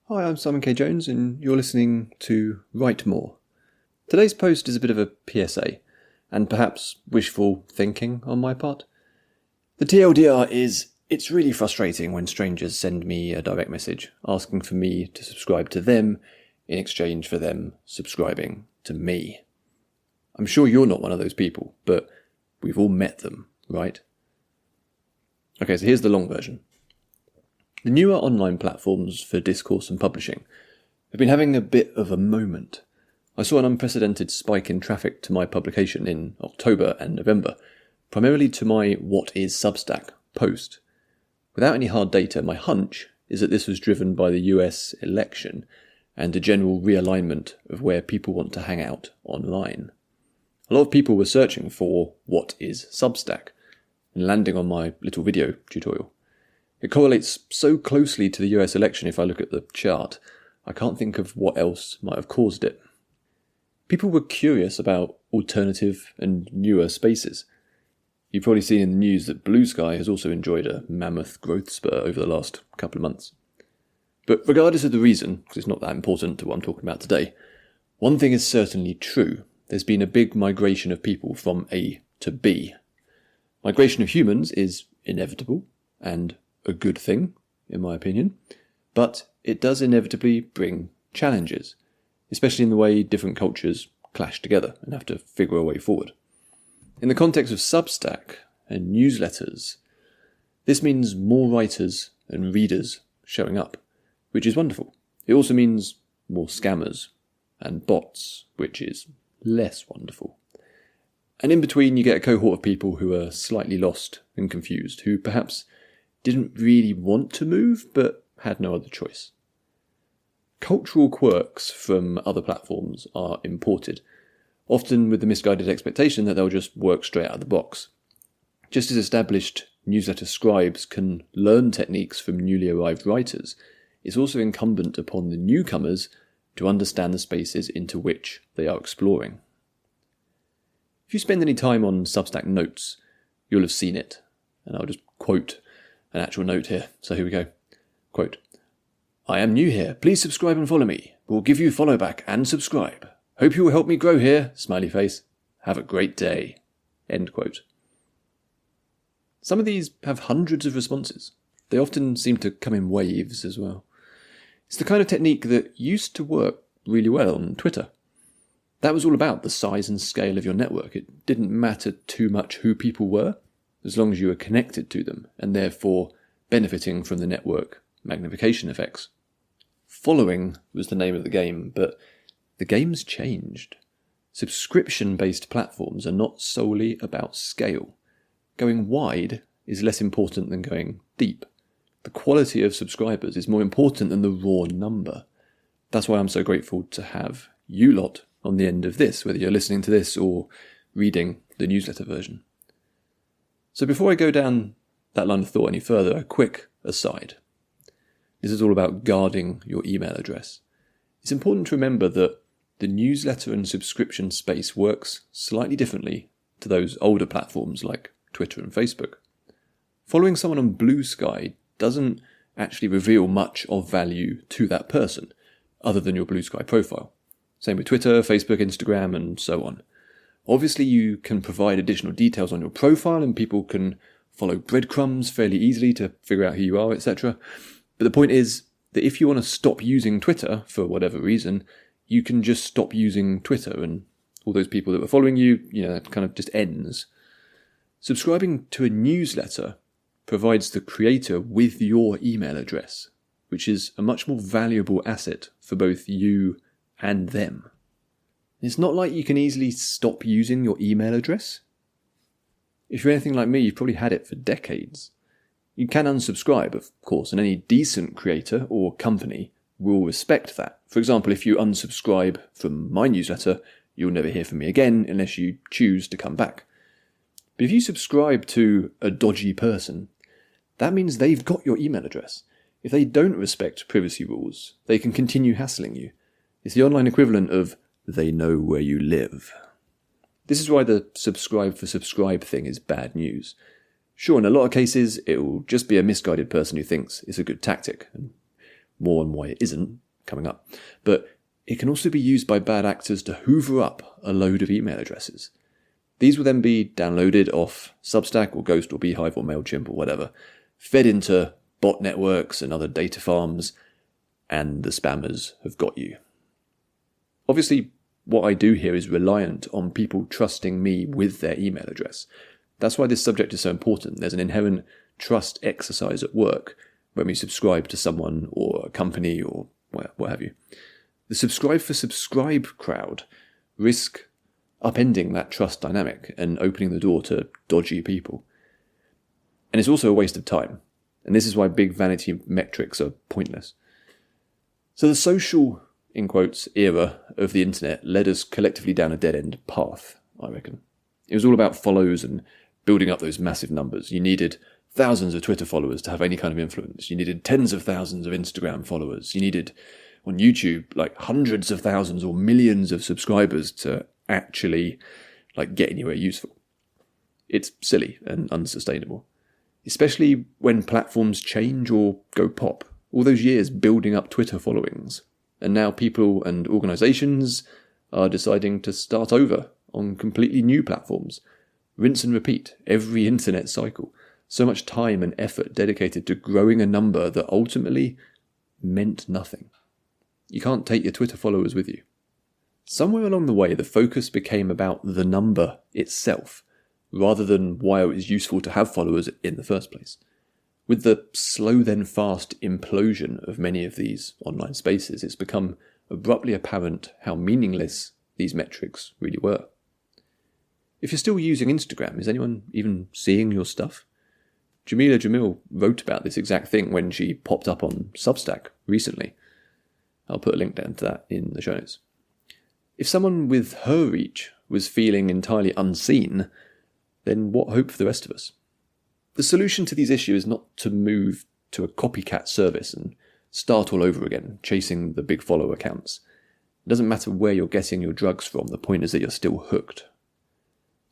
Hi, I'm Simon K. Jones, and you're listening to Write More. Today's post is a bit of a PSA, and perhaps wishful thinking on my part. The TLDR is, it's really frustrating when strangers send me a direct message asking for me to subscribe to them in exchange for them subscribing to me. I'm sure you're not one of those people, but we've all met them, right? Okay, so here's the long version. The newer online platforms for discourse and publishing have been having a bit of a moment. I saw an unprecedented spike in traffic to my publication in October and November, primarily to my What is Substack post. Without any hard data, my hunch is that this was driven by the US election and a general realignment of where people want to hang out online. A lot of people were searching for What is Substack and landing on my little video tutorial. It correlates so closely to the US election if I look at the chart, I can't think of what else might have caused it. People were curious about alternative and newer spaces. You've probably seen in the news that Blue Sky has also enjoyed a mammoth growth spur over the last couple of months. But regardless of the reason, because it's not that important to what I'm talking about today, one thing is certainly true. There's been a big migration of people from A to B. Migration of humans is inevitable and a good thing, in my opinion, but it does inevitably bring challenges, especially in the way different cultures clash together and have to figure a way forward. In the context of Substack and newsletters, this means more writers and readers showing up, which is wonderful. It also means more scammers and bots, which is less wonderful. And in between, you get a cohort of people who are slightly lost and confused, who perhaps didn't really want to move, but had no other choice. Cultural quirks from other platforms are imported, often with the misguided expectation that they'll just work straight out of the box. Just as established newsletter scribes can learn techniques from newly arrived writers, it's also incumbent upon the newcomers to understand the spaces into which they are exploring. If you spend any time on Substack notes, you'll have seen it, and I'll just quote an actual note here. So here we go. Quote, "I am new here. Please subscribe and follow me. We'll give you follow back and subscribe. Hope you will help me grow here. Smiley face. Have a great day." End quote. Some of these have hundreds of responses. They often seem to come in waves as well. It's the kind of technique that used to work really well on Twitter. That was all about the size and scale of your network. It didn't matter too much who people were, as long as you were connected to them, and therefore benefiting from the network magnification effects. Following was the name of the game, but the game's changed. Subscription-based platforms are not solely about scale. Going wide is less important than going deep. The quality of subscribers is more important than the raw number. That's why I'm so grateful to have you lot on the end of this, whether you're listening to this or reading the newsletter version. So before I go down that line of thought any further, a quick aside. This is all about guarding your email address. It's important to remember that the newsletter and subscription space works slightly differently to those older platforms like Twitter and Facebook. Following someone on Blue Sky doesn't actually reveal much of value to that person, other than your Blue Sky profile. Same with Twitter, Facebook, Instagram, and so on. Obviously, you can provide additional details on your profile and people can follow breadcrumbs fairly easily to figure out who you are, etc. But the point is that if you want to stop using Twitter for whatever reason, you can just stop using Twitter and all those people that were following you, that kind of just ends. Subscribing to a newsletter provides the creator with your email address, which is a much more valuable asset for both you and them. It's not like you can easily stop using your email address. If you're anything like me, you've probably had it for decades. You can unsubscribe, of course, and any decent creator or company will respect that. For example, if you unsubscribe from my newsletter, you'll never hear from me again unless you choose to come back. But if you subscribe to a dodgy person, that means they've got your email address. If they don't respect privacy rules, they can continue hassling you. It's the online equivalent of they know where you live. This is why the subscribe for subscribe thing is bad news. Sure, in a lot of cases, it will just be a misguided person who thinks it's a good tactic, and more on why it isn't coming up. But it can also be used by bad actors to hoover up a load of email addresses. These will then be downloaded off Substack or Ghost or Beehive or MailChimp or whatever, fed into bot networks and other data farms, and the spammers have got you. Obviously, what I do here is reliant on people trusting me with their email address. That's why this subject is so important. There's an inherent trust exercise at work when we subscribe to someone or a company or what have you. The subscribe for subscribe crowd risk upending that trust dynamic and opening the door to dodgy people. And it's also a waste of time. And this is why big vanity metrics are pointless. So the social, in quotes, era of the internet led us collectively down a dead-end path, I reckon. It was all about follows and building up those massive numbers. You needed thousands of Twitter followers to have any kind of influence. You needed tens of thousands of Instagram followers. You needed, on YouTube, like hundreds of thousands or millions of subscribers to actually get anywhere useful. It's silly and unsustainable, especially when platforms change or go pop. All those years building up Twitter followings, and now people and organisations are deciding to start over on completely new platforms. Rinse and repeat every internet cycle. So much time and effort dedicated to growing a number that ultimately meant nothing. You can't take your Twitter followers with you. Somewhere along the way, the focus became about the number itself, rather than why it was useful to have followers in the first place. With the slow then fast implosion of many of these online spaces, it's become abruptly apparent how meaningless these metrics really were. If you're still using Instagram, is anyone even seeing your stuff? Jameela Jamil wrote about this exact thing when she popped up on Substack recently. I'll put a link down to that in the show notes. If someone with her reach was feeling entirely unseen, then what hope for the rest of us? The solution to these issues is not to move to a copycat service and start all over again, chasing the big follow accounts. It doesn't matter where you're getting your drugs from, the point is that you're still hooked.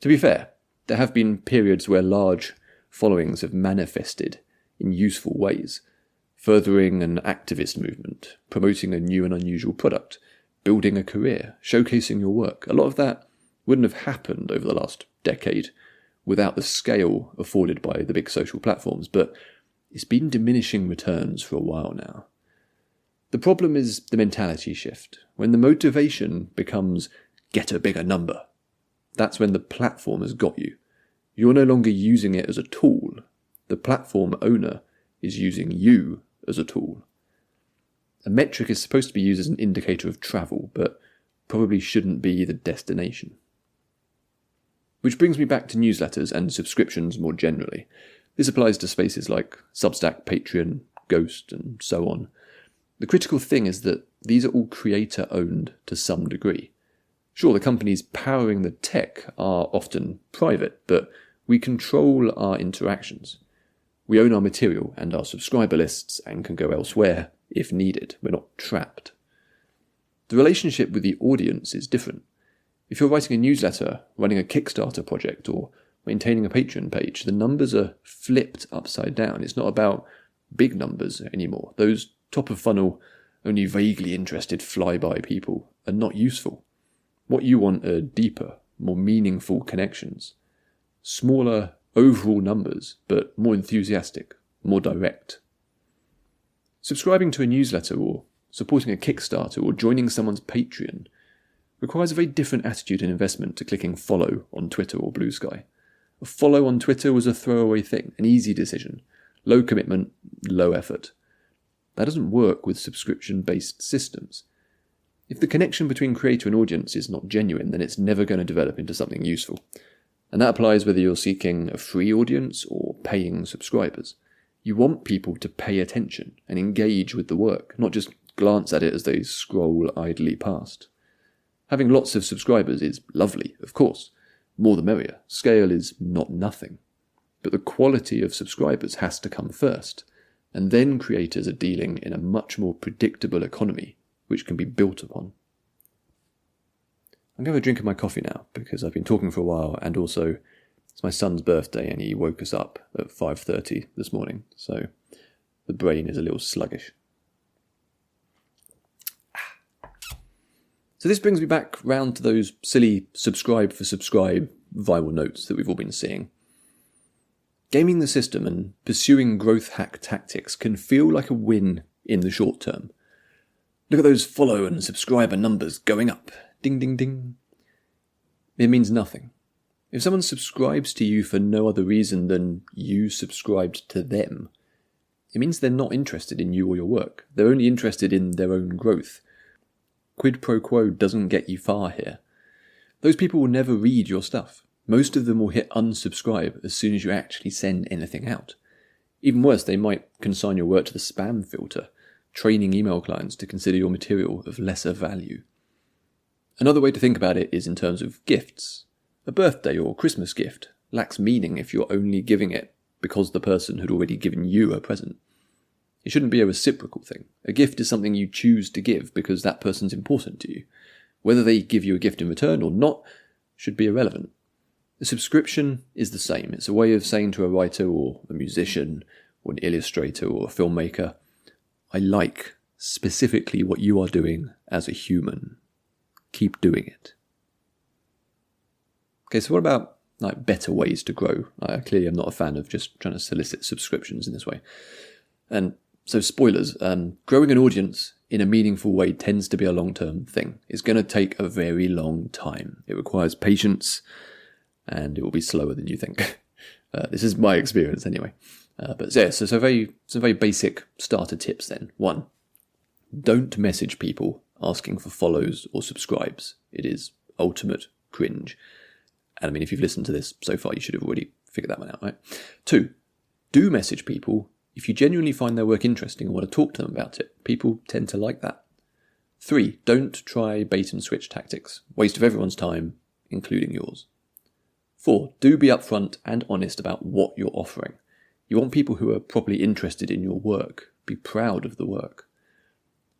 To be fair, there have been periods where large followings have manifested in useful ways, furthering an activist movement, promoting a new and unusual product, building a career, showcasing your work. A lot of that wouldn't have happened over the last decade without the scale afforded by the big social platforms, but it's been diminishing returns for a while now. The problem is the mentality shift. When the motivation becomes get a bigger number, that's when the platform has got you. You're no longer using it as a tool. The platform owner is using you as a tool. A metric is supposed to be used as an indicator of travel, but probably shouldn't be the destination. Which brings me back to newsletters and subscriptions more generally. This applies to spaces like Substack, Patreon, Ghost, and so on. The critical thing is that these are all creator-owned to some degree. Sure, the companies powering the tech are often private, but we control our interactions. We own our material and our subscriber lists and can go elsewhere if needed. We're not trapped. The relationship with the audience is different. If you're writing a newsletter, running a Kickstarter project, or maintaining a Patreon page, the numbers are flipped upside down. It's not about big numbers anymore. Those top-of-funnel, only vaguely interested flyby people are not useful. What you want are deeper, more meaningful connections. Smaller overall numbers, but more enthusiastic, more direct. Subscribing to a newsletter or supporting a Kickstarter or joining someone's Patreon requires a very different attitude and investment to clicking follow on Twitter or Blue Sky. A follow on Twitter was a throwaway thing, an easy decision, low commitment, low effort. That doesn't work with subscription-based systems. If the connection between creator and audience is not genuine, then it's never going to develop into something useful. And that applies whether you're seeking a free audience or paying subscribers. You want people to pay attention and engage with the work, not just glance at it as they scroll idly past. Having lots of subscribers is lovely, of course. More the merrier. Scale is not nothing. But the quality of subscribers has to come first, and then creators are dealing in a much more predictable economy, which can be built upon. I'm going to have a drink of my coffee now, because I've been talking for a while, and also it's my son's birthday and he woke us up at 5:30 this morning, so the brain is a little sluggish. So this brings me back round to those silly subscribe for subscribe viral notes that we've all been seeing. Gaming the system and pursuing growth hack tactics can feel like a win in the short term. Look at those follow and subscriber numbers going up. Ding, ding, ding. It means nothing. If someone subscribes to you for no other reason than you subscribed to them, it means they're not interested in you or your work. They're only interested in their own growth. Quid pro quo doesn't get you far here. Those people will never read your stuff. Most of them will hit unsubscribe as soon as you actually send anything out. Even worse, they might consign your work to the spam filter, training email clients to consider your material of lesser value. Another way to think about it is in terms of gifts. A birthday or Christmas gift lacks meaning if you're only giving it because the person had already given you a present. It shouldn't be a reciprocal thing. A gift is something you choose to give because that person's important to you. Whether they give you a gift in return or not should be irrelevant. A subscription is the same. It's a way of saying to a writer or a musician or an illustrator or a filmmaker, I like specifically what you are doing as a human. Keep doing it. Okay, so what about better ways to grow? I clearly am not a fan of just trying to solicit subscriptions in this way. And so spoilers, growing an audience in a meaningful way tends to be a long-term thing. It's going to take a very long time. It requires patience, and it will be slower than you think. This is my experience anyway. But yeah, so some very basic starter tips then. 1, don't message people asking for follows or subscribes. It is ultimate cringe. And I mean, if you've listened to this so far, you should have already figured that one out, right? 2, do message people if you genuinely find their work interesting and want to talk to them about it. People tend to like that. 3, don't try bait and switch tactics. Waste of everyone's time, including yours. 4, do be upfront and honest about what you're offering. You want people who are properly interested in your work. Be proud of the work.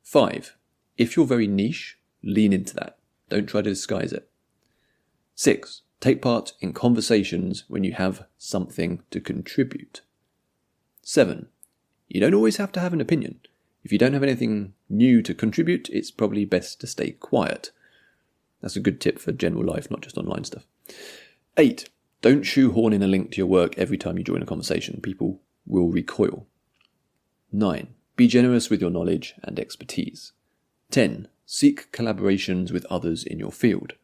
5, if you're very niche, lean into that. Don't try to disguise it. 6, take part in conversations when you have something to contribute. 7, you don't always have to have an opinion. If you don't have anything new to contribute, it's probably best to stay quiet. That's a good tip for general life, not just online stuff. 8, don't shoehorn in a link to your work every time you join a conversation. People will recoil. 9, be generous with your knowledge and expertise. 10, seek collaborations with others in your field.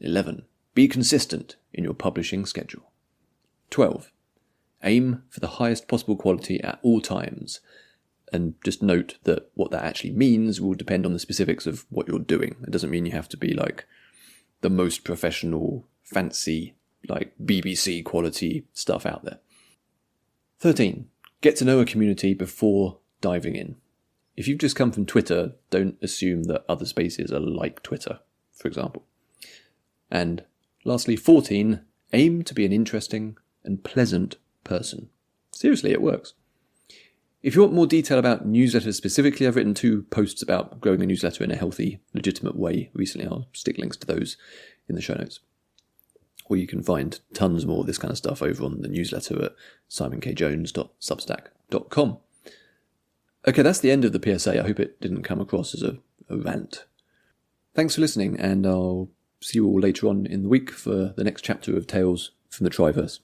11, be consistent in your publishing schedule. 12, aim for the highest possible quality at all times. And just note that what that actually means will depend on the specifics of what you're doing. It doesn't mean you have to be like the most professional, fancy, like BBC quality stuff out there. 13, get to know a community before diving in. If you've just come from Twitter, don't assume that other spaces are like Twitter, for example. And lastly, 14, aim to be an interesting and pleasant person. Seriously, it works. If you want more detail about newsletters specifically, I've written 2 posts about growing a newsletter in a healthy, legitimate way recently. I'll stick links to those in the show notes. Or you can find tons more of this kind of stuff over on the newsletter at simonkjones.substack.com. Okay, that's the end of the PSA. I hope it didn't come across as a rant. Thanks for listening, and I'll see you all later on in the week for the next chapter of Tales from the Triverse.